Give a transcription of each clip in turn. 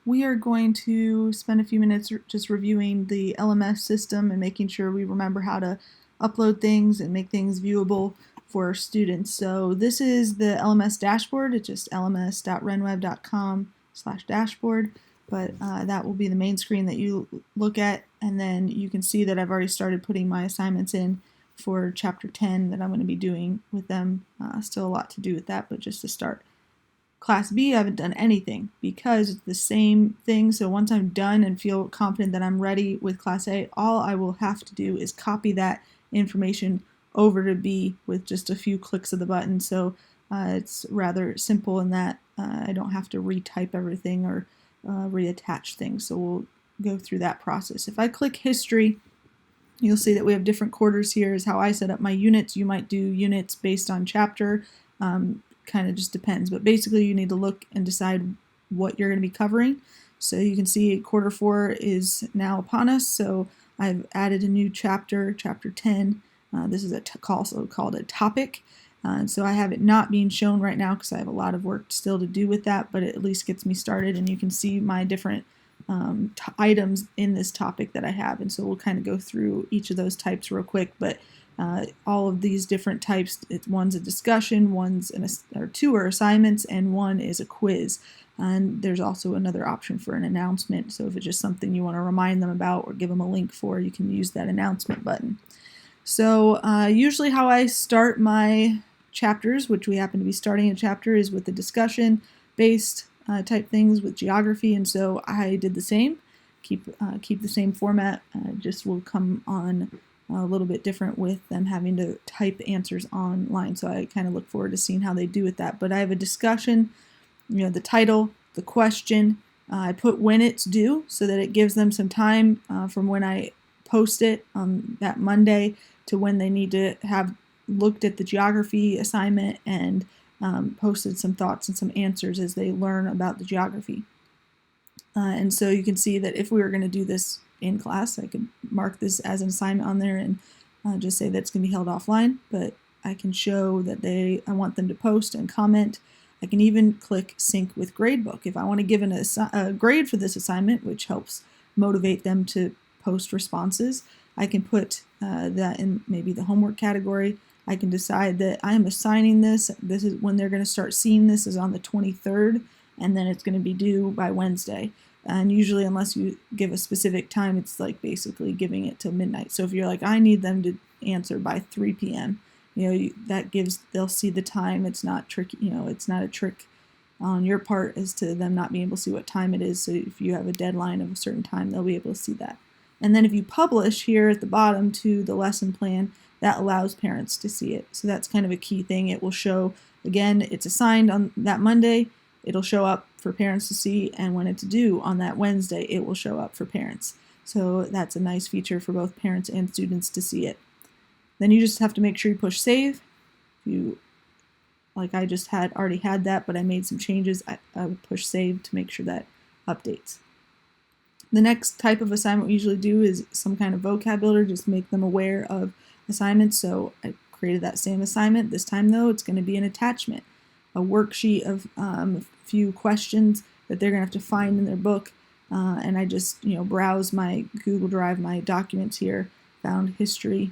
we are going to spend a few minutes just reviewing the LMS system and making sure we remember how to upload things and make things viewable for our students. So this is the LMS dashboard. It's just lms.renweb.com/dashboard, but that will be the main screen that you look at, and then you can see that I've already started putting my assignments in for chapter 10 that I'm going to be doing with them. Still a lot to do with that, but just to start. Class B, I haven't done anything because it's the same thing. So once I'm done and feel confident that I'm ready with Class A, all I will have to do is copy that information over to B with just a few clicks of the button. So it's rather simple in that I don't have to retype everything or reattach things. So we'll go through that process. If I click history, you'll see that we have different quarters here is how I set up my units. You might do units based on chapter. Kind of just depends, but basically you need to look and decide what you're going to be covering. So you can see quarter 4 is now upon us, so I've added a new chapter, chapter 10. This is also called a topic, so I have it not being shown right now because I have a lot of work still to do with that, but it at least gets me started, and you can see my different items in this topic that I have, and so we'll kind of go through each of those types real quick. But all of these different types, one's a discussion, two are assignments, and one is a quiz. And there's also another option for an announcement. So if it's just something you want to remind them about or give them a link for, you can use that announcement button. So usually how I start my chapters, which we happen to be starting a chapter, is with the discussion-based type things with geography. And so I did the same. Keep the same format. Just will come on a little bit different with them having to type answers online. So I kind of look forward to seeing how they do with that. But I have a discussion, the title, the question. I put when it's due so that it gives them some time from when I post it on that Monday to when they need to have looked at the geography assignment and posted some thoughts and some answers as they learn about the geography. And so you can see that if we were going to do this in class, I could mark this as an assignment on there and just say that it's going to be held offline, but I can show that I want them to post and comment. I can even click sync with gradebook. If I want to give a grade for this assignment, which helps motivate them to post responses, I can put that in maybe the homework category. I can decide that I am assigning this. This is when they're going to start seeing this is on the 23rd, and then it's going to be due by Wednesday. And usually, unless you give a specific time, it's like basically giving it till midnight. So if you're like, I need them to answer by 3 p.m., they'll see the time. It's not tricky, it's not a trick on your part as to them not being able to see what time it is. So if you have a deadline of a certain time, they'll be able to see that. And then if you publish here at the bottom to the lesson plan, that allows parents to see it. So that's kind of a key thing. It will show, again, it's assigned on that Monday. It'll show up for parents to see, and when it's due on that Wednesday, it will show up for parents. So that's a nice feature for both parents and students to see it. Then you just have to make sure you push save. Like I just already had that, but I made some changes. I would push save to make sure that updates. The next type of assignment we usually do is some kind of vocab builder, just to make them aware of assignments. So I created that same assignment. This time, though, it's going to be an attachment, a worksheet of a few questions that they're going to have to find in their book. And I just, browse my Google Drive, my documents here, found history,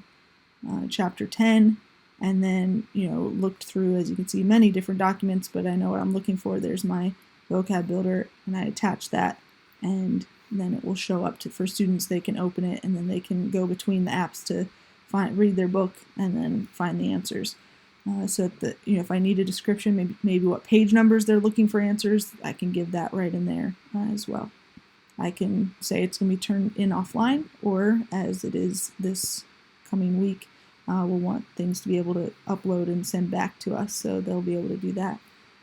chapter 10, and then, looked through, as you can see, many different documents, but I know what I'm looking for. There's my vocab builder, and I attach that, and then it will show up for students. They can open it, and then they can go between the apps to read their book and then find the answers. So that if I need a description, maybe what page numbers they're looking for answers, I can give that right in there as well. I can say it's going to be turned in offline, or as it is this coming week, we'll want things to be able to upload and send back to us, so they'll be able to do that.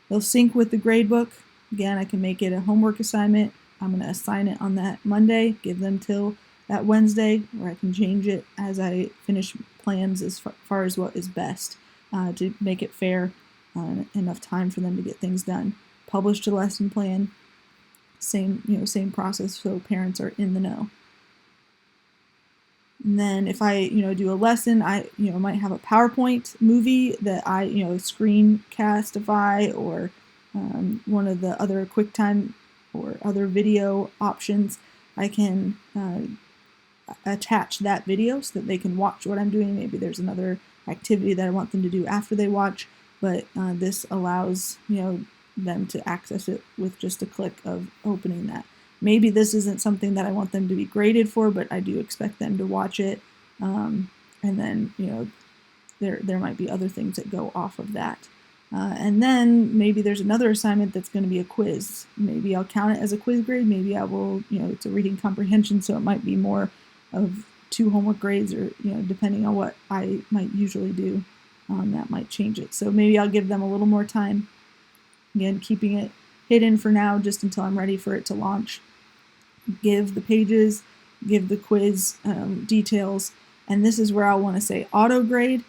They'll sync with the gradebook. Again, I can make it a homework assignment. I'm going to assign it on that Monday, give them till that Wednesday, or I can change it as I finish plans as far as what is best. To make it fair, enough time for them to get things done. Publish the lesson plan, same process, so parents are in the know. And then if I, do a lesson, I, might have a PowerPoint movie that I, Screencastify, or one of the other QuickTime or other video options, I can attach that video so that they can watch what I'm doing. Maybe there's another activity that I want them to do after they watch, but this allows them to access it with just a click of opening that. Maybe this isn't something that I want them to be graded for, but I do expect them to watch it, and then there might be other things that go off of that. And then maybe there's another assignment that's going to be a quiz. Maybe I'll count it as a quiz grade. Maybe I will, it's a reading comprehension, so it might be more of 2 homework grades, or depending on what I might usually do, that might change it. So maybe I'll give them a little more time. Again, keeping it hidden for now, just until I'm ready for it to launch. Give the pages, give the quiz details, and this is where I'll want to say auto grade.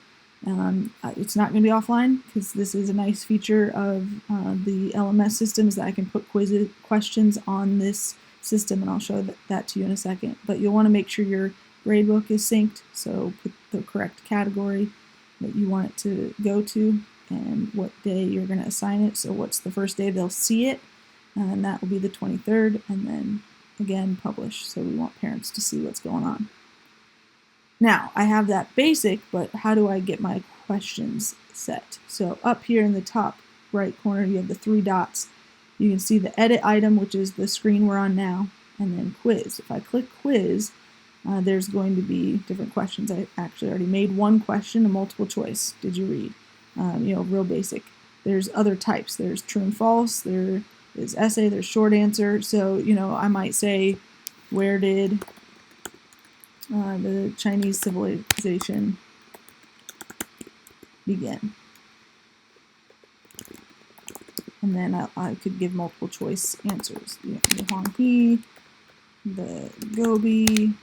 It's not going to be offline, because this is a nice feature of the LMS systems, that I can put questions on this system, and I'll show that to you in a second. But you'll want to make sure your gradebook is synced, so put the correct category that you want it to go to and what day you're going to assign it. So what's the first day they'll see it, and that will be the 23rd, and then again publish, so we want parents to see what's going on. Now, I have that basic, but how do I get my questions set? So up here in the top right corner, you have the 3 dots. You can see the edit item, which is the screen we're on now, and then quiz. If I click quiz, there's going to be different questions. I actually already made one question, a multiple choice. Did you read? Real basic. There's other types. There's true and false. There is essay. There's short answer. So, I might say, where did the Chinese civilization begin? And then I could give multiple choice answers. The Huanghe, the Gobi,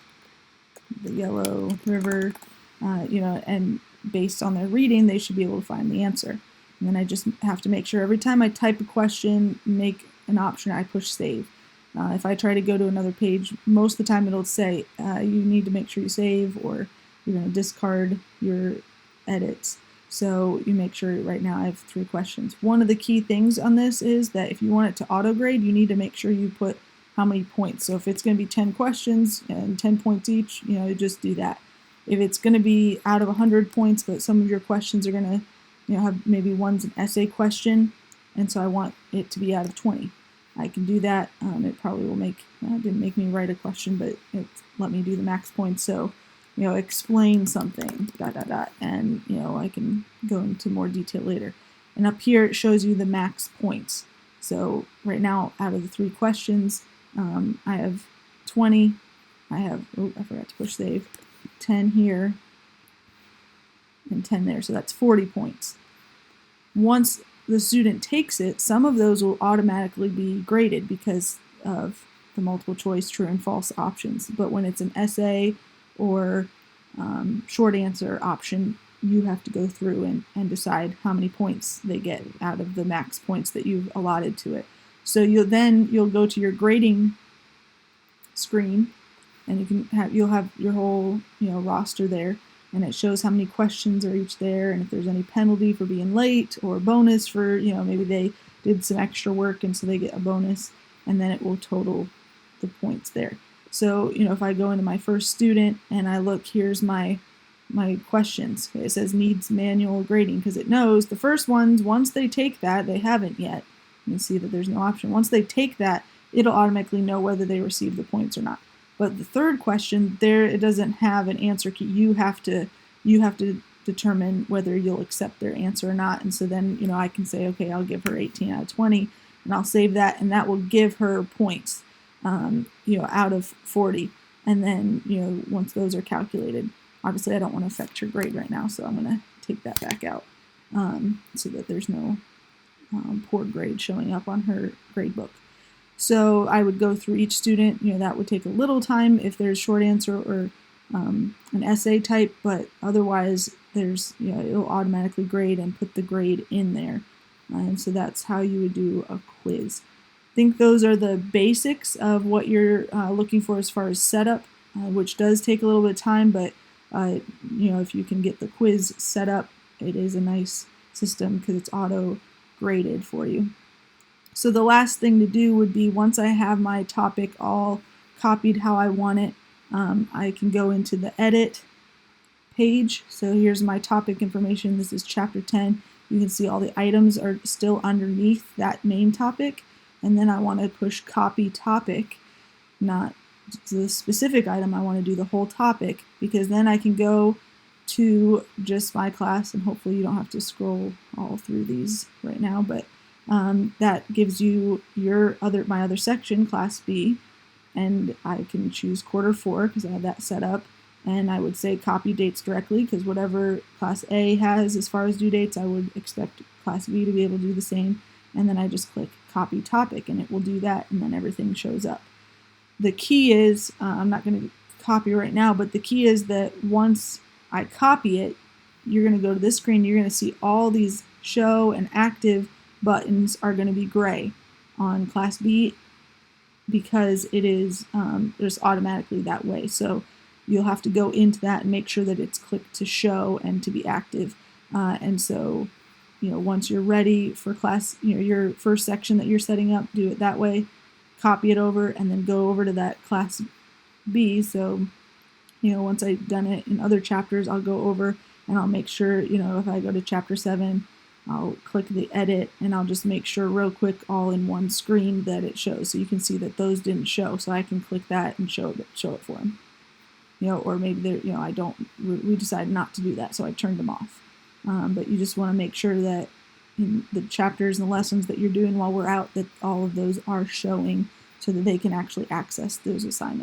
the Yellow River, and based on their reading, they should be able to find the answer. And then I just have to make sure every time I type a question, make an option, I push save. If I try to go to another page, most of the time it'll say you need to make sure you save, or you're going to discard your edits. So you make sure. Right now I have 3 questions. One of the key things on this is that if you want it to auto grade, you need to make sure you put how many points. So if it's going to be 10 questions and 10 points each, just do that. If it's going to be out of 100 points, but some of your questions are going to have maybe one's an essay question, and so I want it to be out of 20. I can do that. It probably will didn't make me write a question, but it let me do the max points. So, explain something, ... and, I can go into more detail later. And up here, it shows you the max points. So right now, out of the 3 questions, I have 20. I forgot to push save. 10 here and 10 there. So that's 40 points. Once the student takes it, some of those will automatically be graded because of the multiple choice true and false options. But when it's an essay or short answer option, you have to go through and decide how many points they get out of the max points that you've allotted to it. So you'll go to your grading screen, and you'll have your whole roster there, and it shows how many questions are each there, and if there's any penalty for being late or bonus for maybe they did some extra work and so they get a bonus, and then it will total the points there. So if I go into my first student and I look, here's my questions. Okay, it says needs manual grading, because it knows the first ones, once they take that, they haven't yet. You can see that there's no option. Once they take that, it'll automatically know whether they receive the points or not. But the third question, there it doesn't have an answer key. You have to determine whether you'll accept their answer or not. And so then I can say, okay, I'll give her 18 out of 20, and I'll save that, and that will give her points, out of 40. And then once those are calculated, obviously I don't want to affect her grade right now, so I'm going to take that back out, so that there's no poor grade showing up on her grade book. So I would go through each student. That would take a little time if there's short answer or an essay type, but otherwise it'll automatically grade and put the grade in there. And so that's how you would do a quiz. I think those are the basics of what you're looking for as far as setup, which does take a little bit of time, but if you can get the quiz set up, it is a nice system because it's auto graded for you. So the last thing to do would be, once I have my topic all copied how I want it, I can go into the edit page. So here's my topic information. This is chapter 10. You can see all the items are still underneath that main topic. And then I want to push copy topic, not the specific item. I want to do the whole topic, because then I can go to just my class, and hopefully you don't have to scroll all through these right now, but that gives you my other section, class B, and I can choose quarter 4 because I have that set up. And I would say copy dates directly, because whatever class A has as far as due dates, I would expect class B to be able to do the same. And then I just click copy topic, and it will do that, and then everything shows up. The key is, I'm not going to copy right now, but the key is that once I copy it, you're going to go to this screen, you're going to see all these show and active buttons are going to be gray on class B, because it is just automatically that way. So you'll have to go into that and make sure that it's clicked to show and to be active. And so, once you're ready for class, your first section that you're setting up, do it that way, copy it over, and then go over to that class B. So, once I've done it in other chapters, I'll go over and I'll make sure, if I go to chapter 7, I'll click the edit, and I'll just make sure real quick all in one screen that it shows. So you can see that those didn't show, so I can click that and show it for them. Or maybe they're, we decided not to do that, so I turned them off. But you just want to make sure that in the chapters and the lessons that you're doing while we're out, that all of those are showing, so that they can actually access those assignments.